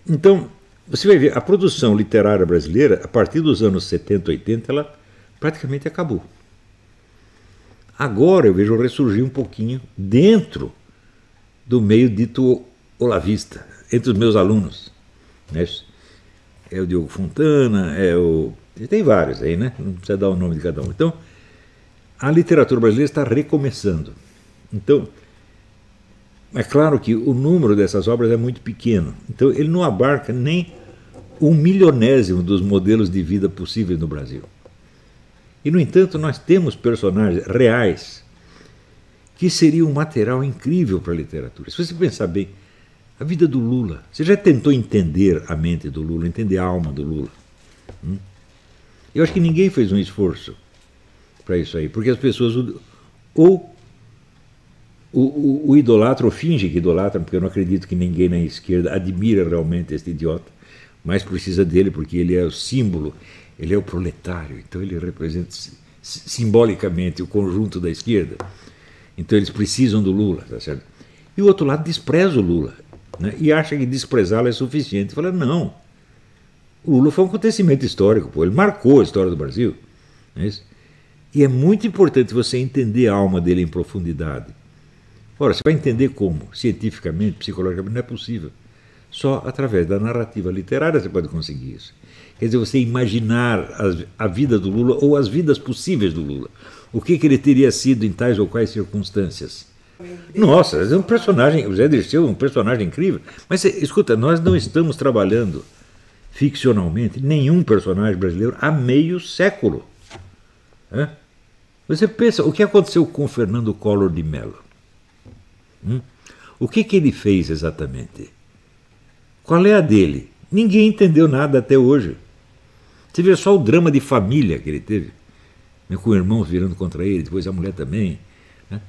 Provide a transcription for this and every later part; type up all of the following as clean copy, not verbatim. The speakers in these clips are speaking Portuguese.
Então, você vai ver, a produção literária brasileira, a partir dos anos 70, 80, ela praticamente acabou. Agora eu vejo ressurgir um pouquinho dentro do meio dito olavista, entre os meus alunos. Né? É o Diogo Fontana, tem vários aí, né? Não precisa dar o nome de cada um. Então, a literatura brasileira está recomeçando. Então, é claro que o número dessas obras é muito pequeno. Então, ele não abarca nem 1/1000º dos modelos de vida possíveis no Brasil. E, no entanto, nós temos personagens reais que seriam um material incrível para a literatura. Se você pensar bem, a vida do Lula, você já tentou entender a mente do Lula, entender a alma do Lula? Eu acho que ninguém fez um esforço para isso aí, porque as pessoas ou o idolatram ou fingem que idolatram, porque eu não acredito que ninguém na esquerda admira realmente este idiota, mas precisa dele porque ele é o símbolo, ele é o proletário, então ele representa simbolicamente o conjunto da esquerda. Então eles precisam do Lula, tá certo? E o outro lado despreza o Lula, né? E acha que desprezá-lo é suficiente. Fala, não, o Lula foi um acontecimento histórico, pô, ele marcou a história do Brasil. Não é isso? E é muito importante você entender a alma dele em profundidade. Ora, você vai entender como? Cientificamente, psicologicamente, não é possível. Só através da narrativa literária você pode conseguir isso. Quer dizer, você imaginar a vida do Lula ou as vidas possíveis do Lula. O que ele teria sido em tais ou quais circunstâncias. Nossa, é um personagem, o Zé Dirceu é um personagem incrível. Mas, escuta, nós não estamos trabalhando ficcionalmente nenhum personagem brasileiro há meio século. Você pensa, o que aconteceu com o Fernando Collor de Mello? O que ele fez exatamente? Qual é a dele? Ninguém entendeu nada até hoje. Você vê só o drama de família que ele teve, né, com o irmão virando contra ele, depois a mulher também. Né?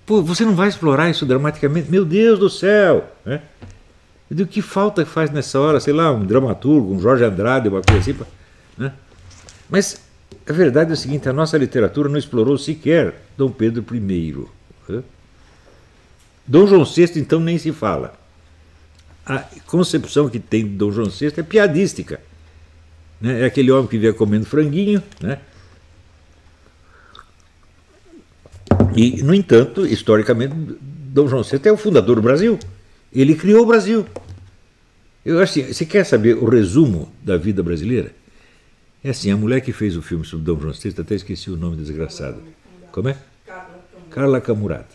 Pô, você não vai explorar isso dramaticamente? Meu Deus do céu! Né? Eu digo, que falta faz nessa hora, sei lá, um dramaturgo, um Jorge Andrade, uma coisa assim. Né? Mas a verdade é o seguinte, a nossa literatura não explorou sequer Dom Pedro I. Né? Dom João VI, então, nem se fala. A concepção que tem de Dom João VI é piadística. Né? É aquele homem que via comendo franguinho. Né? E, no entanto, historicamente, Dom João VI é o fundador do Brasil. Ele criou o Brasil. Eu acho assim, você quer saber o resumo da vida brasileira? É assim, a mulher que fez o filme sobre Dom João VI, até esqueci o nome desgraçado. Como é? Carla Camurati.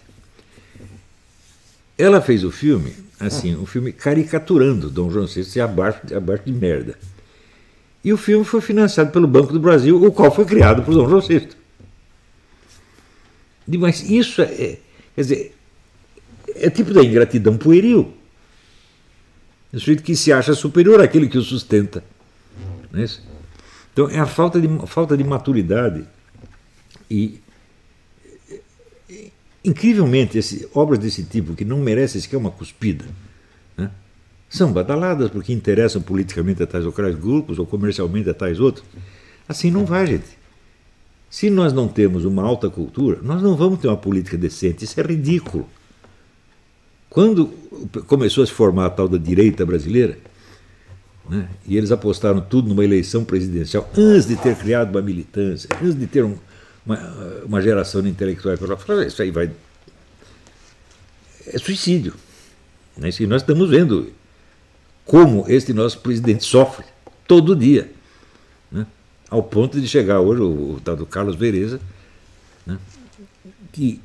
Ela fez o filme, assim, um filme caricaturando Dom João VI abaixo de merda. E o filme foi financiado pelo Banco do Brasil, o qual foi criado por Dom João VI. Mas isso quer dizer, é tipo da ingratidão pueril. É o sujeito que se acha superior àquele que o sustenta. Não é isso? Então é a falta de maturidade e incrivelmente, obras desse tipo, que não merecem sequer uma cuspida, né, são badaladas porque interessam politicamente a tais ou quais grupos, ou comercialmente a tais outros. Assim não vai, gente. Se nós não temos uma alta cultura, nós não vamos ter uma política decente. Isso é ridículo. Quando começou a se formar a tal da direita brasileira, né, e eles apostaram tudo numa eleição presidencial, antes de ter criado uma militância, antes de ter uma geração de intelectuais, isso aí vai. É suicídio. Né? E nós estamos vendo como este nosso presidente sofre todo dia. Né? Ao ponto de chegar hoje o tal do Carlos Vereza, né, que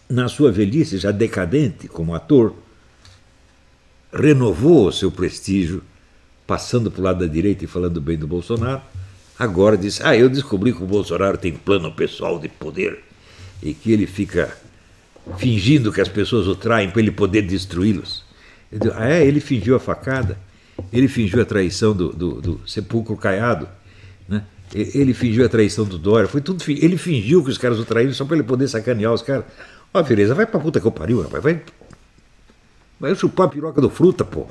na sua velhice, já decadente como ator, renovou o seu prestígio, passando para o lado da direita e falando bem do Bolsonaro. Agora diz, eu descobri que o Bolsonaro tem plano pessoal de poder e que ele fica fingindo que as pessoas o traem para ele poder destruí-los. Ele fingiu a facada, ele fingiu a traição do Sepulcro Caiado, né? Ele fingiu a traição do Dória, foi tudo, ele fingiu que os caras o traíram só para ele poder sacanear os caras. Vereza, vai pra puta que eu pariu, rapaz, vai chupar a piroca do Fruta, pô.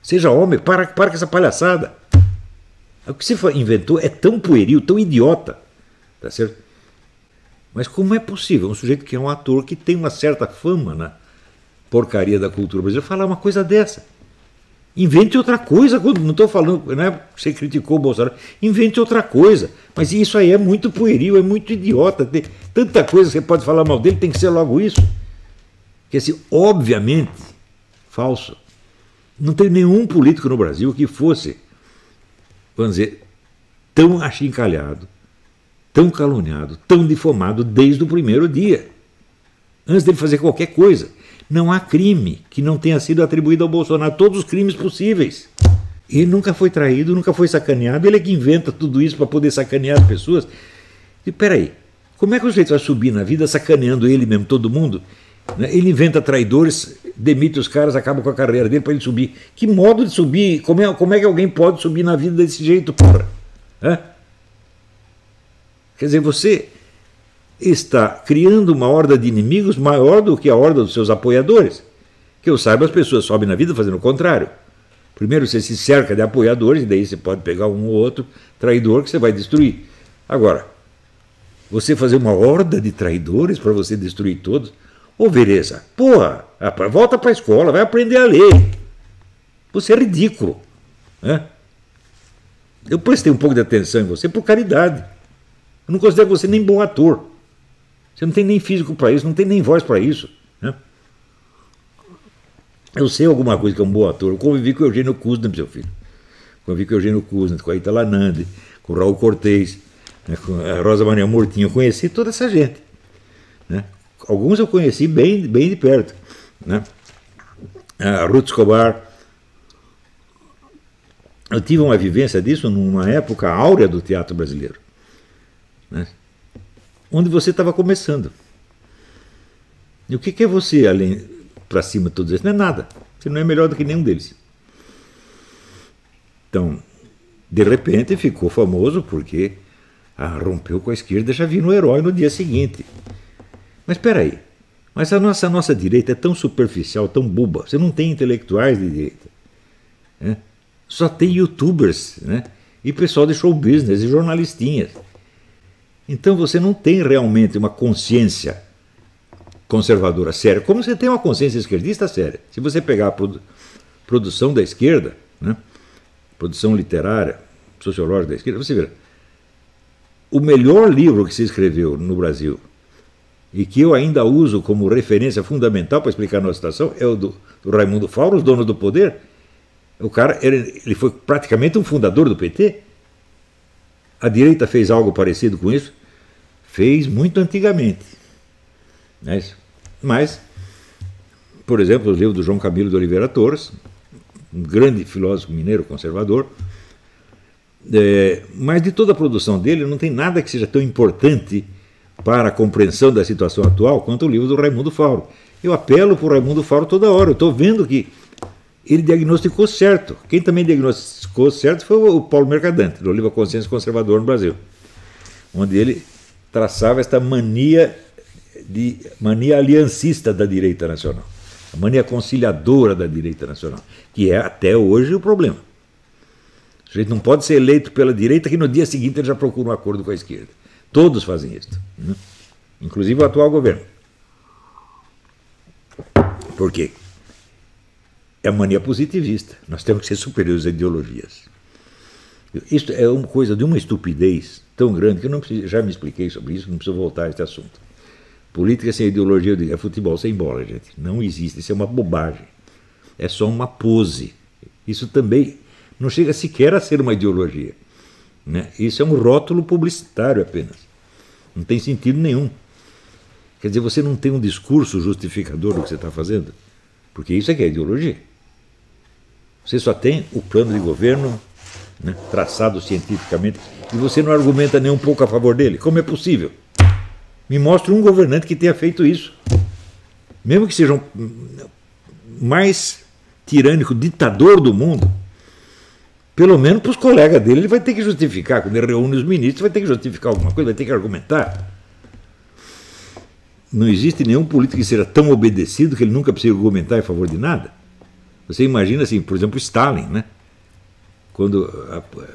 Seja homem, para com essa palhaçada. O que você inventou é tão pueril, tão idiota, tá certo? Mas como é possível um sujeito que é um ator que tem uma certa fama na porcaria da cultura brasileira falar uma coisa dessa? Invente outra coisa. Não estou falando, né, você criticou o Bolsonaro. Invente outra coisa. Mas isso aí é muito pueril, é muito idiota. Tem tanta coisa que você pode falar mal dele, tem que ser logo isso. Que assim, obviamente, falso. Não tem nenhum político no Brasil que fosse, vamos dizer, tão achincalhado, tão caluniado, tão difamado desde o primeiro dia. Antes dele fazer qualquer coisa. Não há crime que não tenha sido atribuído ao Bolsonaro. Todos os crimes possíveis. Ele nunca foi traído, nunca foi sacaneado. Ele é que inventa tudo isso para poder sacanear as pessoas. E peraí, como é que o sujeito vai subir na vida sacaneando ele mesmo, todo mundo? Ele inventa traidores, demite os caras, acaba com a carreira dele para ele subir. Que modo de subir? Como é que alguém pode subir na vida desse jeito, porra? Hã? Quer dizer, você está criando uma horda de inimigos maior do que a horda dos seus apoiadores. Que eu saiba, as pessoas sobem na vida fazendo o contrário. Primeiro você se cerca de apoiadores, e daí você pode pegar um ou outro traidor que você vai destruir. Agora, você fazer uma horda de traidores para você destruir todos, ô Vereza, porra, volta para a escola, vai aprender a ler. Você é ridículo. Né? Eu prestei um pouco de atenção em você por caridade. Eu não considero você nem bom ator. Você não tem nem físico para isso, não tem nem voz para isso. Né? Eu sei alguma coisa que é um bom ator. Eu convivi com o Eugênio Kuznet, meu filho. Convivi com o Eugênio Kuznet, com a Itala Nandi, com o Raul Cortez, né, com a Rosa Maria Mortinho. Eu conheci toda essa gente. Né? Alguns eu conheci bem de perto. Né? A Ruth Escobar. Eu tive uma vivência disso numa época áurea do teatro brasileiro. Né? Onde você estava começando. E o que é você, além, para cima de todos esses? Não é nada. Você não é melhor do que nenhum deles. Então, de repente ficou famoso porque rompeu com a esquerda, já vi no Herói no dia seguinte. Mas espera aí. Mas a nossa direita é tão superficial, tão boba. Você não tem intelectuais de direita. Né? Só tem youtubers, né? E pessoal de show business e jornalistinhas. Então você não tem realmente uma consciência conservadora séria, como você tem uma consciência esquerdista séria. Se você pegar a produção da esquerda, né, produção literária, sociológica da esquerda, você vê, o melhor livro que se escreveu no Brasil e que eu ainda uso como referência fundamental para explicar a nossa situação é o do Raimundo Fauro, Os Donos do Poder. O cara, ele foi praticamente um fundador do PT. A direita fez algo parecido com isso? Fez muito antigamente. Mas, por exemplo, o livro do João Camilo de Oliveira Torres, um grande filósofo mineiro conservador, mas de toda a produção dele não tem nada que seja tão importante para a compreensão da situação atual quanto o livro do Raimundo Fauro. Eu apelo para o Raimundo Fauro toda hora. Eu estou vendo que ele diagnosticou certo. Quem também diagnosticou certo foi o Paulo Mercadante, do livro A Consciência Conservadora no Brasil, onde ele traçava esta mania aliancista da direita nacional, a mania conciliadora da direita nacional, que é até hoje o problema. O sujeito não pode ser eleito pela direita que no dia seguinte ele já procura um acordo com a esquerda. Todos fazem isso, né? Inclusive o atual governo. Por quê? É a mania positivista. Nós temos que ser superiores a ideologias. Isso é uma coisa de uma estupidez tão grande que eu não preciso, já me expliquei sobre isso, não preciso voltar a este assunto. Política sem ideologia é futebol sem bola, gente. Não existe, isso é uma bobagem. É só uma pose. Isso também não chega sequer a ser uma ideologia. Né? Isso é um rótulo publicitário apenas. Não tem sentido nenhum. Quer dizer, você não tem um discurso justificador do que você está fazendo, porque isso é que é ideologia. Você só tem o plano de governo, né, traçado cientificamente, e você não argumenta nem um pouco a favor dele. Como é possível? Me mostre um governante que tenha feito isso. Mesmo que seja o mais tirânico ditador do mundo, pelo menos para os colegas dele, ele vai ter que justificar. Quando ele reúne os ministros, vai ter que justificar alguma coisa, vai ter que argumentar. Não existe nenhum político que seja tão obedecido que ele nunca precisa argumentar em favor de nada. Você imagina, assim, por exemplo, Stalin, né? Quando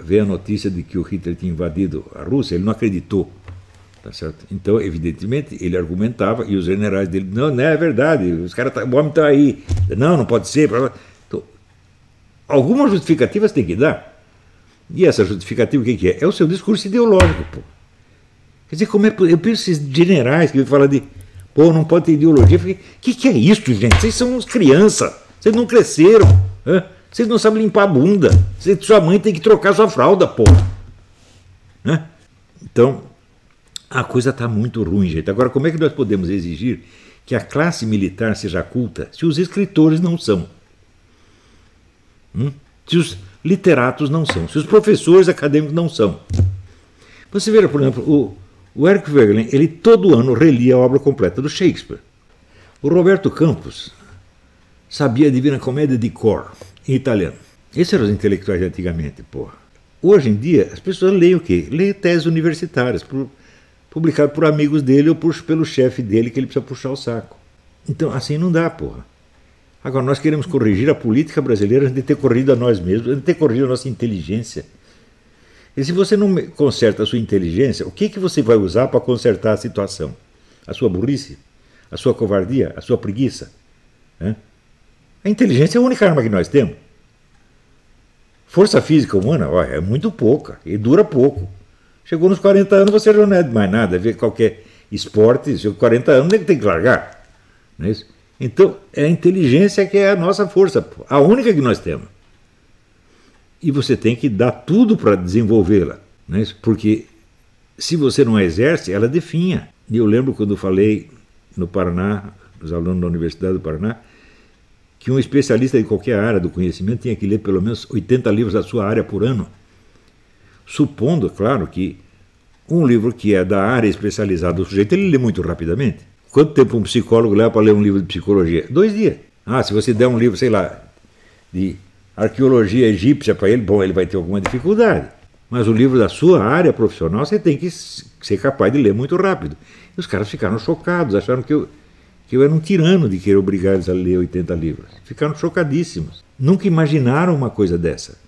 veio a notícia de que o Hitler tinha invadido a Rússia, ele não acreditou. Tá certo? Então, evidentemente, ele argumentava e os generais dele, não é verdade, o homem está aí. Não pode ser. Então, Alguma justificativa você tem que dar. E essa justificativa o que é? É o seu discurso ideológico, pô. Quer dizer, como é. Eu penso esses generais que falam de. Pô, não pode ter ideologia. Eu falei, que é isso, gente? Vocês são uns crianças. Vocês não cresceram. Hein? Vocês não sabem limpar a bunda. Sua mãe tem que trocar sua fralda, pô. Né? Então, a coisa está muito ruim, gente. Agora, como é que nós podemos exigir que a classe militar seja culta se os escritores não são? Se os literatos não são? Se os professores acadêmicos não são? Você veja, por exemplo, o Érico Verglen, ele todo ano relia a obra completa do Shakespeare. O Roberto Campos sabia a Divina Comédia de cor, em italiano. Esses eram os intelectuais de antigamente, porra. Hoje em dia, as pessoas leem o quê? Leem teses universitárias, publicado por amigos dele ou pelo chefe dele, que ele precisa puxar o saco. Então, assim não dá, porra. Agora, nós queremos corrigir a política brasileira antes de ter corrigido a nós mesmos, antes de ter corrigido a nossa inteligência. E se você não conserta a sua inteligência, o que você vai usar para consertar a situação? A sua burrice? A sua covardia? A sua preguiça? A inteligência é a única arma que nós temos. Força física humana, ó, é muito pouca e dura pouco. Chegou nos 40 anos, você já não é mais nada. Ver qualquer esporte, chegou 40 anos, ele tem que largar. Não é isso? Então, é a inteligência que é a nossa força, a única que nós temos. E você tem que dar tudo para desenvolvê-la. Não é isso? Porque se você não a exerce, ela definha. E eu lembro quando falei no Paraná, os alunos da Universidade do Paraná, que um especialista de qualquer área do conhecimento tinha que ler pelo menos 80 livros da sua área por ano. Supondo, claro, que um livro que é da área especializada do sujeito, ele lê muito rapidamente. Quanto tempo um psicólogo leva para ler um livro de psicologia? 2 dias. Se você der um livro, sei lá, de arqueologia egípcia para ele, bom, ele vai ter alguma dificuldade. Mas o livro da sua área profissional, você tem que ser capaz de ler muito rápido. E os caras ficaram chocados, acharam que eu era um tirano de querer obrigar eles a ler 80 livros. Ficaram chocadíssimos. Nunca imaginaram uma coisa dessa.